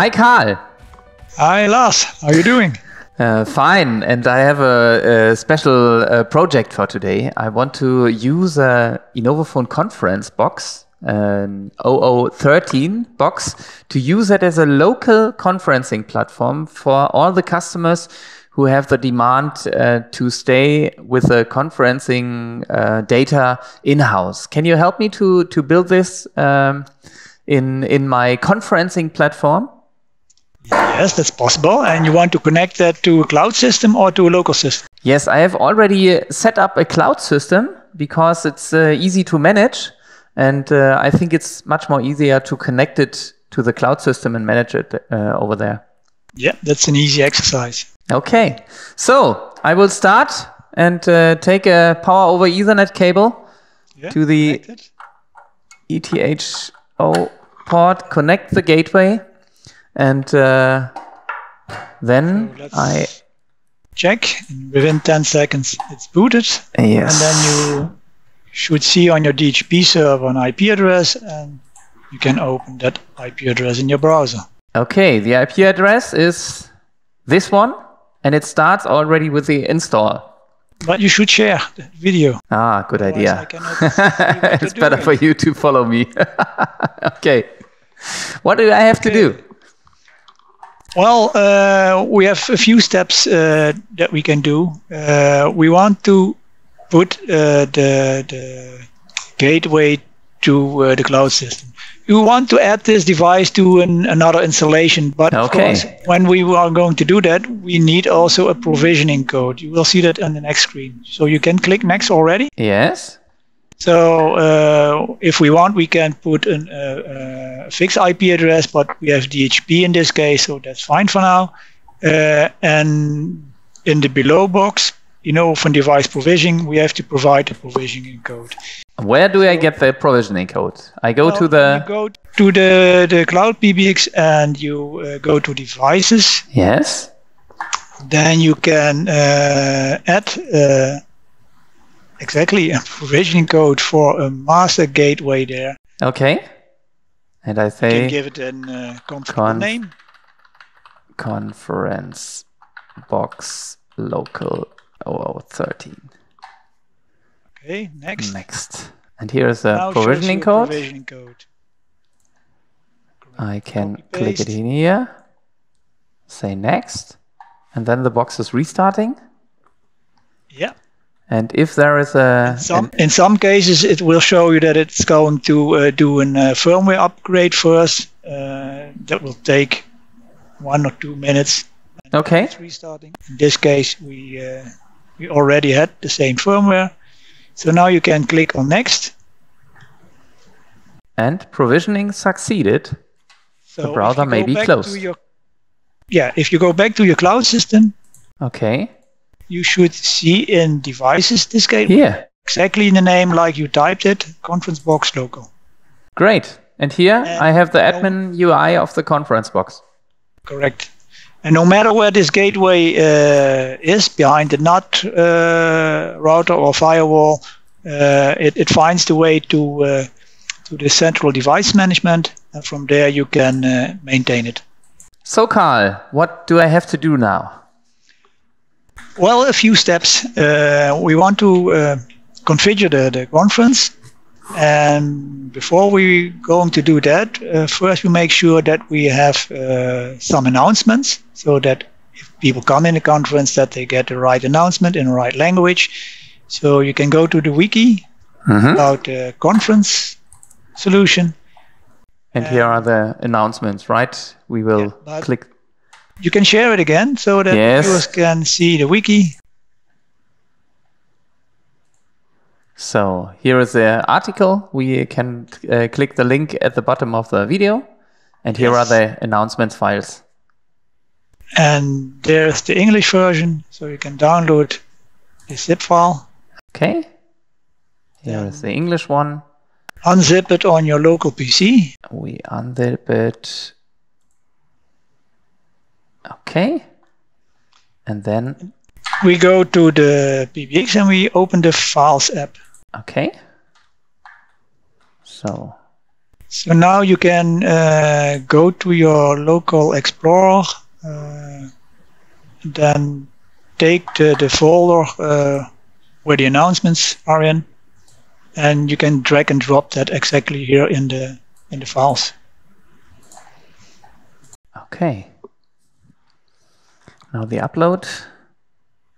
Hi, Karl. Hi, Lars. How are you doing? Fine, and I have a special project for today. I want to use a innovaphone conference box, an 0013 box, to use it as a local conferencing platform for all the customers who have the demand to stay with the conferencing data in-house. Can you help me to build this in my conferencing platform? Yes, that's possible. And you want to connect that to a cloud system or to a local system? Yes, I have already set up a cloud system because it's easy to manage. And I think it's much more easier to connect it to the cloud system and manage it over there. Yeah, that's an easy exercise. Okay, so I will start and take a power over Ethernet cable to the ETHO port, connect the gateway. And then I check. Within 10 seconds, it's booted. Yes. And then you should see on your DHCP server an IP address, and you can open that IP address in your browser. Okay, the IP address is this one, and it starts already with the install. But you should share the video. Ah, good idea. I cannot see what It's better for you to follow me. Okay. What do I have to do? Well, we have a few steps that we can do. We want to put the gateway to the cloud system. You want to add this device to another installation, but of course, when we are going to do that, we need also a provisioning code. You will see that on the next screen. So you can click next already. Yes. So if we want, we can put a fixed IP address, but we have DHCP in this case, so that's fine for now. And in the below box, from device provisioning, we have to provide the provisioning code. Where do I get the provisioning code? I go to the... You go to the cloud PBX and you go to devices. Yes. Then you can add exactly a provisioning code for a master gateway there. Okay. And I say... You can give it a comfortable name. Conference box local 0013. Okay, next. Next. And here is a provisioning code. I can click it in here, say next, and then the box is restarting. Yeah. And if there is a... In some cases, it will show you that it's going to do a firmware upgrade first. That will take 1 or 2 minutes. Okay. It's restarting. In this case, we already had the same firmware. So now you can click on next. And provisioning succeeded. So the browser may be closed. If you go back to your cloud system, okay, you should see in devices this gateway. Here. Exactly in the name like you typed it, conference box local. Great. And here I have the admin UI of the conference box. Correct. And no matter where this gateway is, behind the NAT router or firewall, it finds the way to the central device management, and from there you can maintain it. So Karl, what do I have to do now? Well, a few steps. We want to configure the conference. And before we going to do that, first we make sure that we have some announcements, so that if people come in the conference, that they get the right announcement in the right language. So you can go to the wiki about the conference solution. And here are the announcements, right? We will click. You can share it again so that viewers can see the wiki. So here is the article. We can click the link at the bottom of the video. And here are the announcements files. And there's the English version, so you can download the zip file. Okay. Here is the English one. Unzip it on your local PC. We unzip it. Okay. And then we go to the PBX and we open the Files app. Okay. So So now you can go to your local Explorer, then take the folder where the announcements are in, and you can drag and drop that exactly here in the files. Okay. Now the upload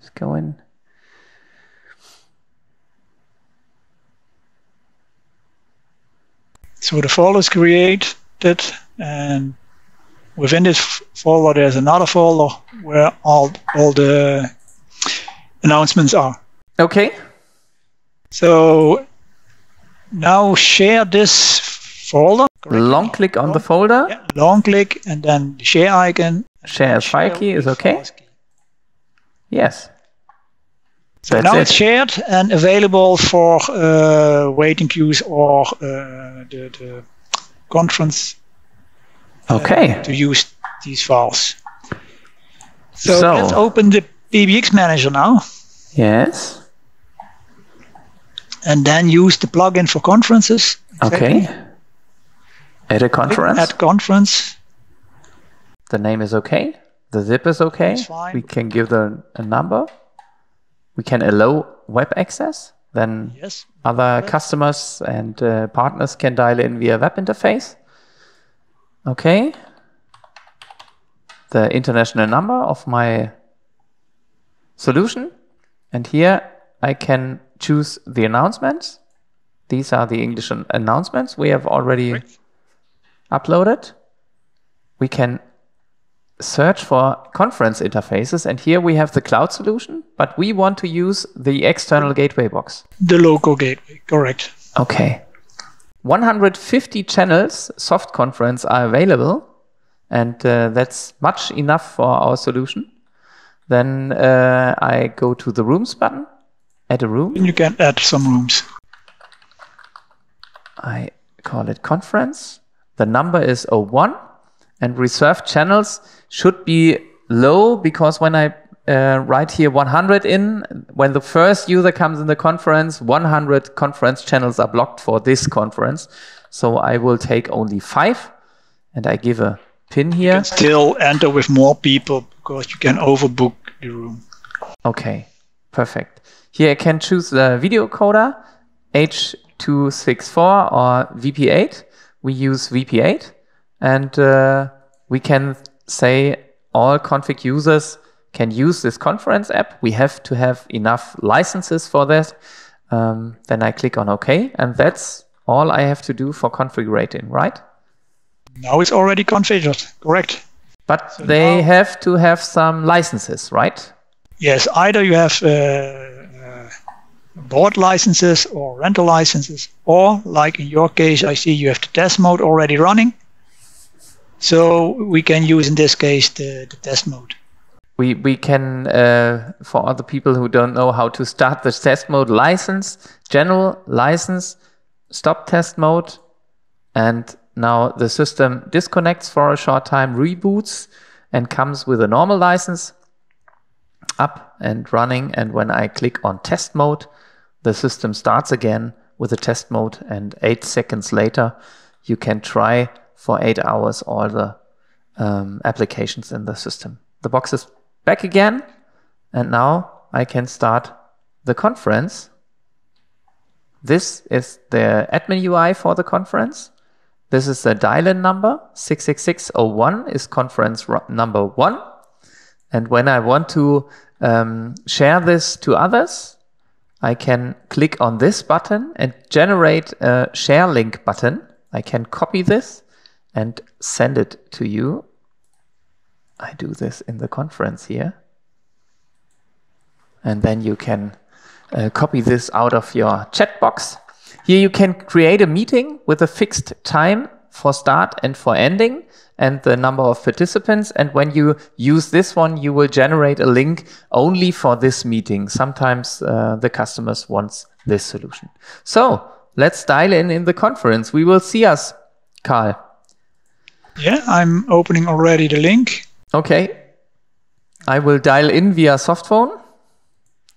is going. So the folder is created, and within this folder there's another folder where all the announcements are. Okay. So now share this folder. Long click on the folder. Yeah, long click and then the share icon. Share as file key is okay. Yes. So That's now it. it's shared and available for waiting queues or the conference Okay. to use these files. So let's open the PBX manager now. Yes. And then use the plugin for conferences. Okay. Add a conference. Add conference. The name is okay. The zip is okay. That's fine. We can give a number. We can allow web access. Then Yes. other customers and partners can dial in via web interface. Okay. The international number of my solution. And here I can choose the announcements. These are the English announcements we have already uploaded. We can search for conference interfaces, and here we have the cloud solution, but we want to use the external gateway box. The local gateway, correct. Okay. 150 channels soft conference are available, and that's much enough for our solution. Then I go to the rooms button, add a room. And you can add some rooms. I call it conference. The number is 01, and reserved channels should be low, because when I write here 100 in, when the first user comes in the conference, 100 conference channels are blocked for this conference. So I will take only 5, and I give a pin here. You can still enter with more people because you can overbook the room. Okay, perfect. Here I can choose the video coder, H264 or VP8. We use VP8, and we can say all config users can use this conference app. We have to have enough licenses for that. Then I click on OK, and that's all I have to do for configuring, right? Now it's already configured, correct. But so they have to have some licenses, right? Yes, either you have board licenses or rental licenses, or like in your case, I see you have the test mode already running. So we can use in this case the test mode. We can, for other people who don't know how to start the test mode, license, general license, stop test mode, and now the system disconnects for a short time, reboots, and comes with a normal license up and running. And when I click on test mode, the system starts again with a test mode, and 8 seconds later, you can try for 8 hours all the applications in the system. The box is back again, and now I can start the conference. This is the admin UI for the conference. This is the dial-in number, 66601 is conference number 1. And when I want to share this to others, I can click on this button and generate a share link button. I can copy this and send it to you. I do this in the conference here. And then you can copy this out of your chat box. Here you can create a meeting with a fixed time for start and for ending, and the number of participants. And when you use this one, you will generate a link only for this meeting. Sometimes the customers want this solution. So let's dial in the conference. We will see us, Karl. Yeah, I'm opening already the link. Okay. I will dial in via softphone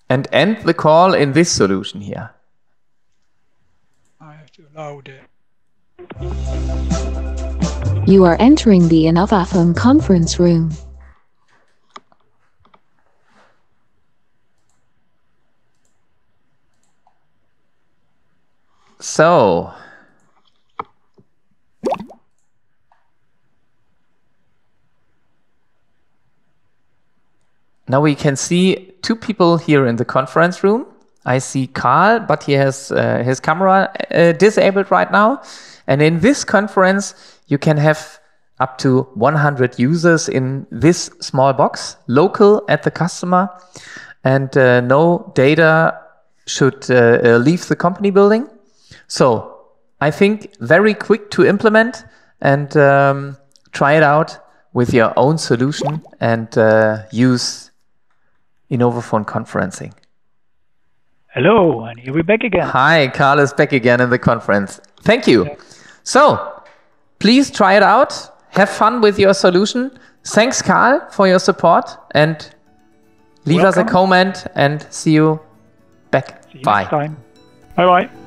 and end the call in this solution here. I have to allow the You are entering the innovaphone conference room. So, now we can see two people here in the conference room. I see Karl, but he has his camera disabled right now. And in this conference, you can have up to 100 users in this small box, local at the customer, and no data should leave the company building. So I think very quick to implement and try it out with your own solution and use innovaphone conferencing. Hello, and here we're back again. Hi, Karl is back again in the conference. Thank you. Yeah. So, please try it out. Have fun with your solution. Thanks, Karl, for your support. And leave us a comment and see you back. See you Bye. next time. Bye-bye.